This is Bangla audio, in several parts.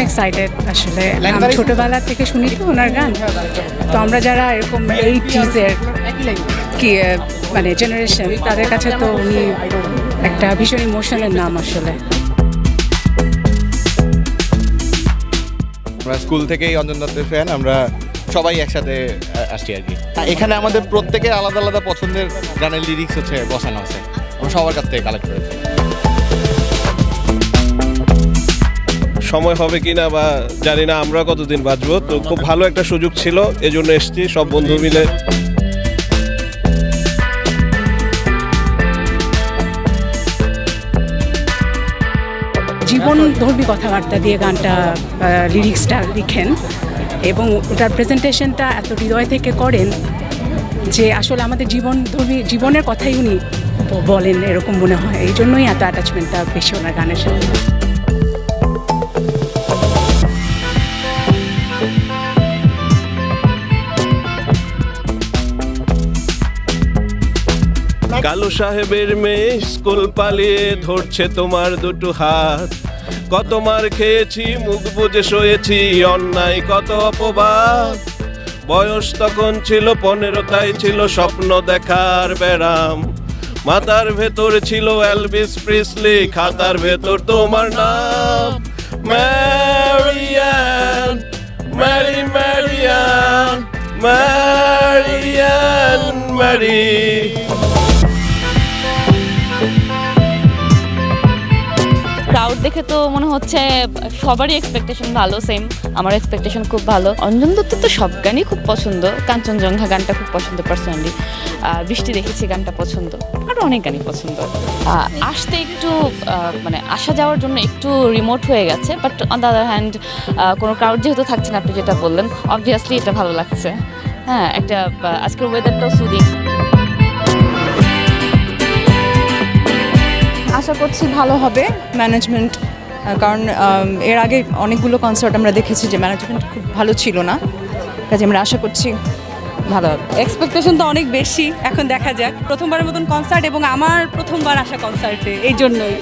এক্সাইটেড আসলে। আমি ছোটবেলা থেকে শুনি তো ওনার গান, তো আমরা যারা এরকম 80s-এর কি মানে জেনারেশন, তাদের কাছে তো উনি একটা ভীষণ ইমোশনাল নাম আসলে। আমরা স্কুল থেকেই অঞ্জন দত্তের ফ্যান, আমরা সবাই একসাথে আসছি আর কি। এখানে আমাদের প্রত্যেকের আলাদা আলাদা পছন্দের গানের লিরিক্স হচ্ছে বসানো আছে, আমরা সবার কাছ থেকে কালেক্ট করেছি। সময় হবে কিনা বা জানি না আমরা কতদিন বাঁচবো, তো খুব ভালো একটা সুযোগ ছিল, এজন্য এসেছি সব বন্ধু মিলে। জীবনধর্মী কথাবার্তা দিয়ে গানটা লিরিক্সটা লিখেন এবং ওটার প্রেজেন্টেশনটা এত হৃদয় থেকে করেন যে আসলে আমাদের জীবনের কথাই উনি বলেন এরকম মনে হয়। এই জন্যই এত অ্যাটাচমেন্টটা বেশি ওনার গানের সাথে। কালু সাহেবের মেয়ে স্কুল পালিয়ে ধরছে তোমার দুটো হাত, কত মার খেয়েছি মুখ বুজে শুয়েছি, অন্যায় কত অপবাদ। বয়স তখন ছিল 15, তাই ছিল স্বপ্ন দেখার ব্যারাম। মাথার ভেতর ছিল এলভিস প্রিসলি, খাতার ভেতর তোমার নাম। ম্যারিয়ান, ম্যারি ম্যারিয়ান, ম্যারিয়ান ম্যারি। ক্রাউড দেখে তো মনে হচ্ছে সবারই এক্সপেকটেশন ভালো, সেম আমার এক্সপেকটেশন খুব ভালো। অঞ্জন দত্ত তো সব গানই খুব পছন্দ, কাঞ্চনজঙ্ঘা গানটা খুব পছন্দ পার্সোনালি, বৃষ্টি দেখেছি গানটা পছন্দ, আরও অনেক গানই পছন্দ। আসতে একটু মানে আসা যাওয়ার জন্য একটু রিমোট হয়ে গেছে, but on the other hand কোনো ক্রাউড যেহেতু থাকছে না, আপনি যেটা বললেন, অবভিয়াসলি এটা ভালো লাগছে। হ্যাঁ, একটা আজকের ওয়েদারটাও সুদিং। আশা করছি ভালো হবে ম্যানেজমেন্ট, কারণ এর আগে অনেকগুলো কনসার্ট আমরা দেখেছি যে ম্যানেজমেন্ট খুব ভালো ছিল না, কাজে আমরা আশা করছি ভালো হবে। এক্সপেকটেশন তো অনেক বেশি, এখন দেখা যাক। প্রথমবারের মতন কনসার্ট এবং আমার প্রথমবার আসা কনসার্টে, এই জন্যই।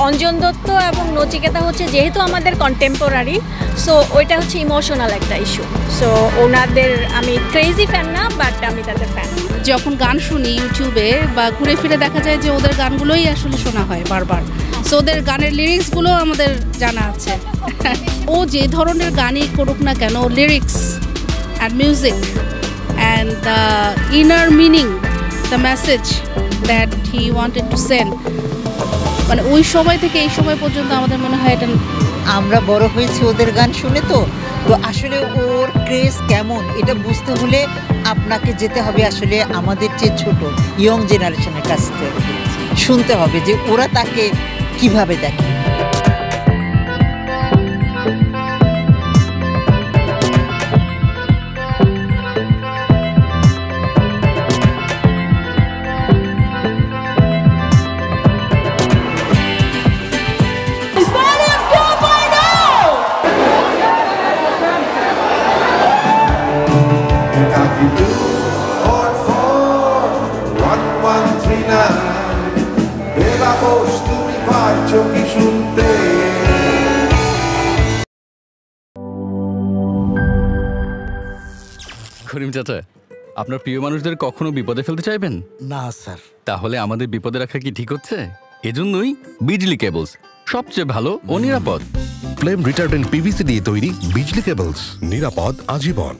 অঞ্জন দত্ত এবং নচিকেতা হচ্ছে যেহেতু আমাদের কন্টেম্পোরারি, সো ওইটা হচ্ছে ইমোশনাল একটা ইস্যু। সো ওনাদের আমি ক্রেজি ফ্যান না, বাট আমি তাদের ফ্যান। যখন গান শুনি ইউটিউবে বা ঘুরে ফিরে দেখা যায় যে ওদের গানগুলোই আসলে শোনা হয় বারবার, সো ওদের গানের লিরিক্সগুলো আমাদের জানা আছে। ও যে ধরনের গানই করুক না কেন, lyrics and music and the inner meaning, the message that he wanted to send, মানে ওই সময় থেকে এই সময় পর্যন্ত আমাদের মনে হয় এটা। আমরা বড় হয়েছি ওদের গান শুনে, তো আসলে ওর ক্রেজ কেমন এটা বুঝতে হলে আপনাকে যেতে হবে আসলে আমাদের যে ছোট ইয়ং জেনারেশনের কাছ থেকে, শুনতে হবে যে ওরা তাকে কিভাবে দেখে। করিম চাচা, আপনার প্রিয় মানুষদের কখনো বিপদে ফেলতে চাইবেন না স্যার। তাহলে আমাদের বিপদে রাখা কি ঠিক হচ্ছে? এজন্যই বিজলি কেবলস সবচেয়ে ভালো ও নিরাপদ। ফ্লেম রিটার্ডেন্ট পিভিসি দিয়ে তৈরি বিজলি কেবলস, নিরাপদ আজীবন।